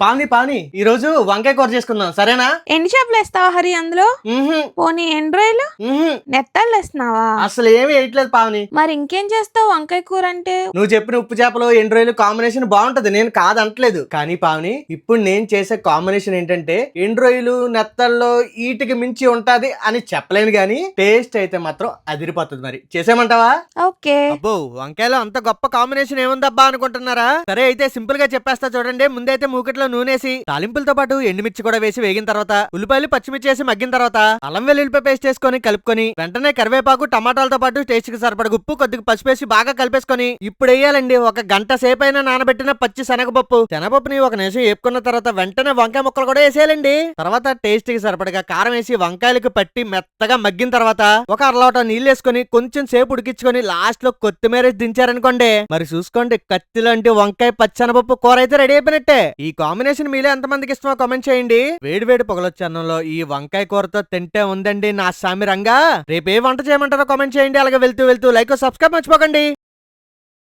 పావని ఈ రోజు వంకాయ కూర చేసుకుందాం సరేనా? ఎండు చేపలు వేస్తావా హరి అందులో? పోనీ ఎండు రొయ్యలు నెత్తాళ్ళు వేస్తున్నావా? అసలు ఏమి వేయట్లేదు పావని. మరి ఇంకేం చేస్తావు వంకాయ కూర అంటే? నువ్వు చెప్పిన ఉప్పు చేపలు ఎండు రొయ్యలు కాంబినేషన్ బాగుంటది, నేను కాదంటలేదు. కానీ పావని ఇప్పుడు నేను చేసే కాంబినేషన్ ఏంటంటే ఎండు రొయ్యలు నెత్తల్లో ఈటికి మించి ఉంటది అని చెప్పలేను గానీ టేస్ట్ అయితే మాత్రం అదిరిపోతుంది. మరి చేసేమంటావా? ఓకే. అబ్బో వంకాయలో అంత గొప్ప కాంబినేషన్ ఏముందబ్బా అనుకుంటున్నారా? సరే అయితే సింపుల్ గా చెప్పేస్తా చూడండి. ముందైతే మూకిట్లో నూనెసి తాలింపులతో పాటు ఎండుమిర్చి కూడా వేసి వేగిన తర్వాత ఉల్లిపాయలు పచ్చిమిర్చి వేసి మగ్గిన తర్వాత అల్లం వెల్లుల్లిపాయ పేస్ట్ చేసుకొని కలుపుకొని వెంటనే కరివేపాకు టమాటాలతో పాటు టేస్ట్ కి సరిపడ ఉప్పు కొద్దిగా పసుపు వేసి బాగా కలిపేసుకొని ఇప్పుడు వేయాలండి ఒక గంట సేపు అయినా నానబెట్టిన పచ్చి శనగపప్పు. శనగపప్పుని ఒక నిమిషం వేపుకున్న తర్వాత వెంటనే వంకాయ ముక్కలు కూడా వేసేయాలండి. తర్వాత టేస్ట్ కి సరిపడగా కారం వేసి వంకాయలకు పట్టి మెత్తగా మగ్గిన తర్వాత ఒక అరలోట నీళ్ళు వేసుకొని కొంచెం సేపు ఉడికించుకొని లాస్ట్ లో కొత్తిమీర దించారనుకోండి మరి చూసుకోండి కత్తి లాంటి వంకాయ పచ్చనపప్పు కూర అయితే రెడీ అయిపోయినట్టే. ఈ కాంబినేషన్ మీలో ఎంతమందికి ఇష్టమో కామెంట్ చేయండి. వేడి వేడి పొగలొచ్చే అన్నంలో ఈ వంకాయ కూరతో తింటే ఉందండి నా సామి రంగా. రేపు ఏ వంట చేయమంటారో కామెంట్ చేయండి. అలాగే వెళ్తూ లైక్ సబ్స్క్రైబ్ మర్చిపోకండి.